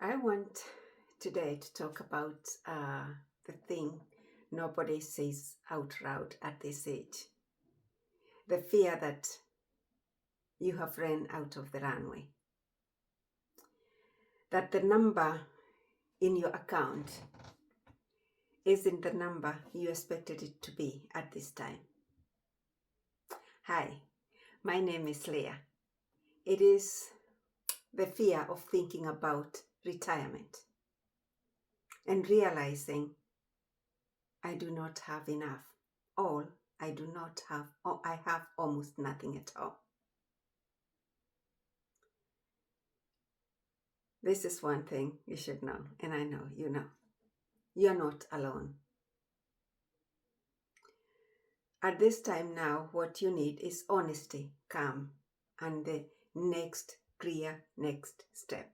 I want today to talk about the thing nobody says out loud at this age. The fear that you have run out of the runway. That the number in your account isn't the number you expected it to be at this time. Hi, my name is Leah. It is the fear of thinking about retirement and realizing I do not have enough. I have almost nothing at all. This is one thing you should know, and I know you know. You're not alone. At this time now, what you need is honesty, calm, and the next step.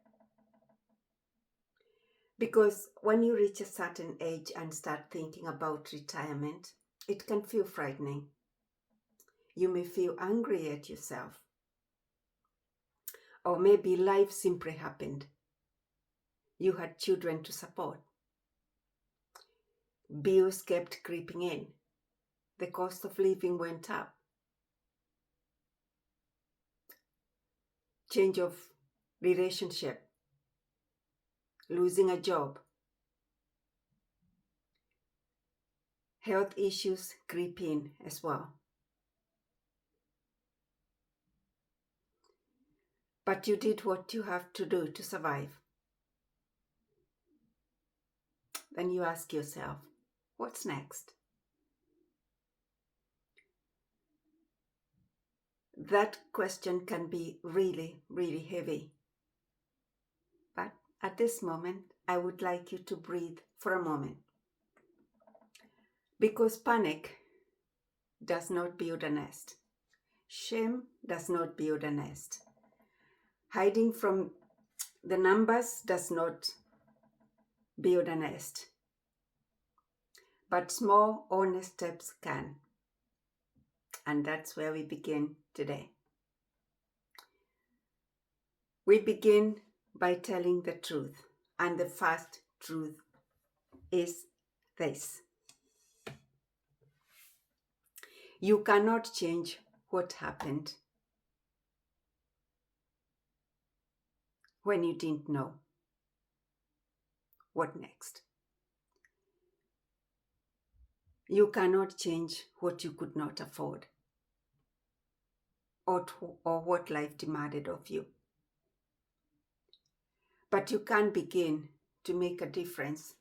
Because when you reach a certain age and start thinking about retirement, it can feel frightening. You may feel angry at yourself. Or maybe life simply happened. You had children to support. Bills kept creeping in. The cost of living went up. Change of relationship. Losing a job. Health issues creep in as well. But you did what you have to do to survive. Then you ask yourself, what's next? That question can be really, really heavy. But at this moment, I would like you to breathe for a moment. Because panic does not build a nest. Shame does not build a nest. Hiding from the numbers does not build a nest. But small, honest steps can. And that's where we begin today. We begin by telling the truth. And the first truth is this. You cannot change what happened when you didn't know what next. You cannot change what you could not afford or what life demanded of you. But you can begin to make a difference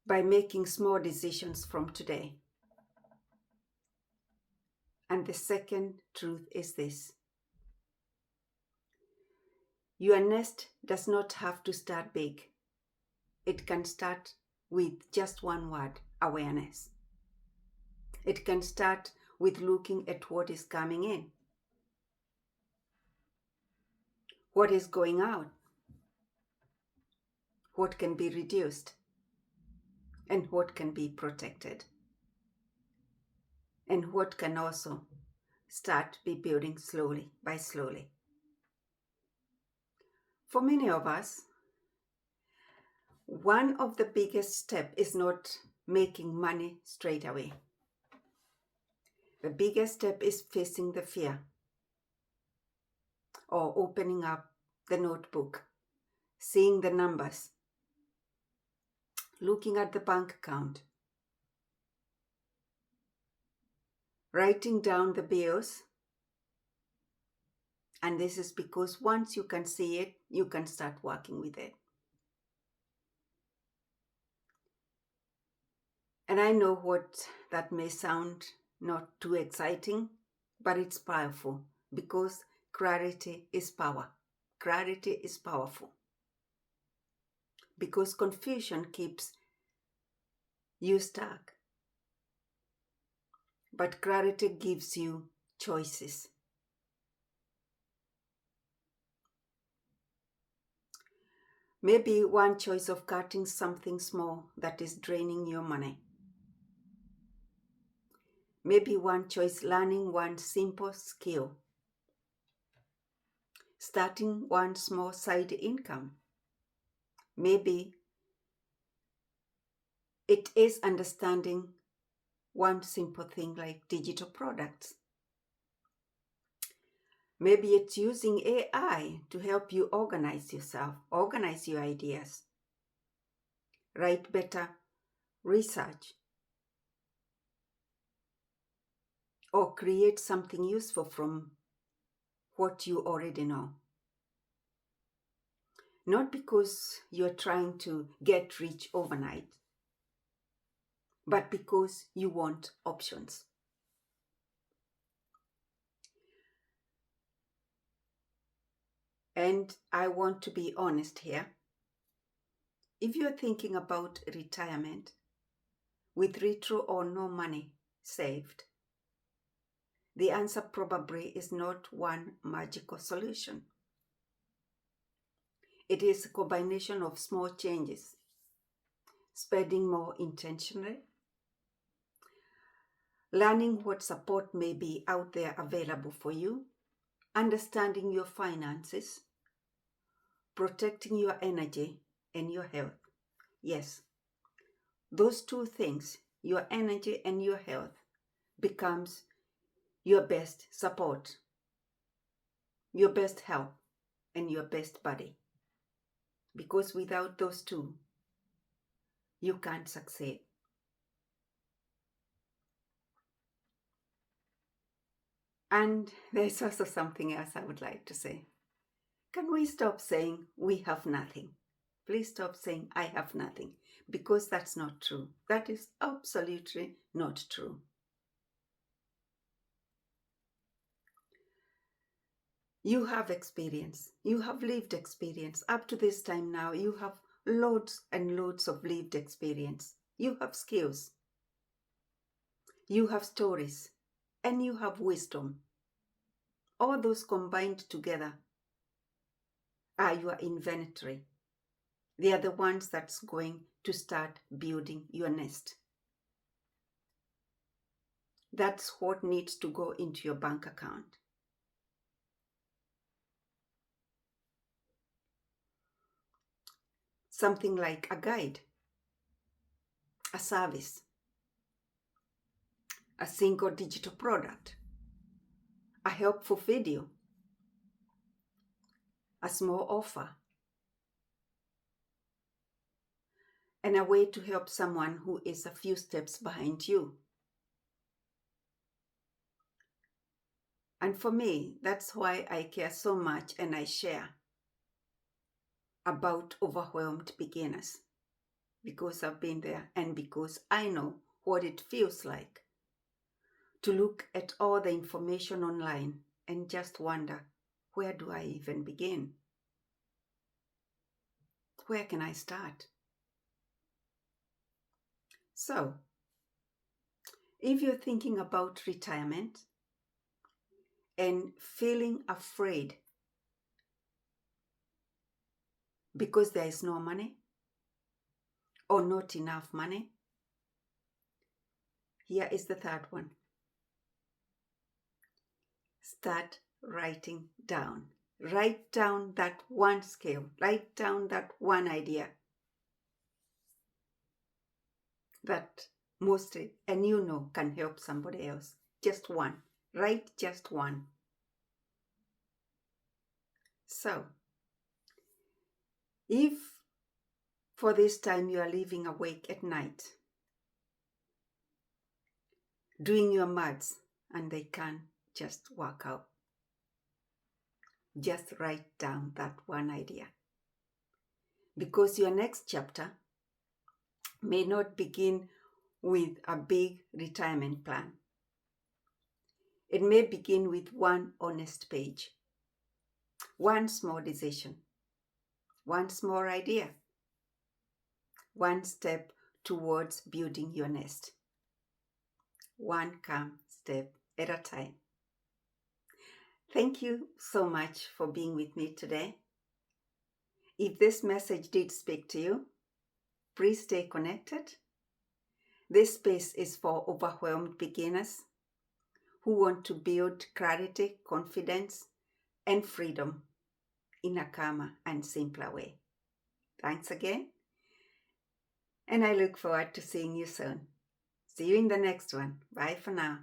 by making small decisions from today. And the second truth is this. Your nest does not have to start big. It can start with just one word, awareness. It can start with looking at what is coming in. What is going out? What can be reduced? And what can be protected? And what can also start be building slowly by slowly. For many of us, one of the biggest steps is not making money straight away. The biggest step is facing the fear or opening up the notebook, seeing the numbers, looking at the bank account, writing down the bills. And this is because once you can see it, you can start working with it. And I know what that may sound not too exciting, but it's powerful because clarity is power. Clarity is powerful. Because confusion keeps you stuck. But clarity gives you choices. Maybe one choice of cutting something small that is draining your money. Maybe one choice learning one simple skill. starting one small side income. Maybe it is understanding one simple thing like digital products. Maybe it's using AI to help you organize yourself, organize your ideas, write better research, or create something useful from what you already know. Not because you're trying to get rich overnight, but because you want options. And I want to be honest here. If you're thinking about retirement with little or no money saved, the answer probably is not one magical solution. It is a combination of small changes, spending more intentionally, learning what support may be out there available for you, understanding your finances, protecting your energy and your health. Yes, those two things, your energy and your health, becomes your best support, your best help, and your best buddy. Because without those two, you can't succeed. And there's also something else I would like to say. Can we stop saying we have nothing? Please stop saying I have nothing, because that's not true. That is absolutely not true. You have experience. You have lived experience. Up to this time now, you have loads and loads of lived experience. You have skills. You have stories. And you have wisdom. All those combined together are your inventory. They are the ones that's going to start building your nest. That's what needs to go into your bank account. Something like a guide, a service, a single digital product, a helpful video, a small offer, and a way to help someone who is a few steps behind you. And for me, that's why I care so much and I share about overwhelmed beginners, because I've been there and because I know what it feels like to look at all the information online and just wonder, where do I even begin? Where can I start? So, if you're thinking about retirement and feeling afraid because there is no money or not enough money, here is the third one. Start writing down. Write down that one skill. Write down that one idea that mostly, and you know, can help somebody else. Just one. Write just one. So, if for this time you are living awake at night, doing your maths, and they can't just work out, just write down that one idea. Because your next chapter may not begin with a big retirement plan. It may begin with one honest page, one small decision, one small idea, one step towards building your nest. One calm step at a time. Thank you so much for being with me today. If this message did speak to you, please stay connected. This space is for overwhelmed beginners who want to build clarity, confidence, and freedom in a calmer and simpler way. Thanks again, and I look forward to seeing you soon. See you in the next one. Bye for now.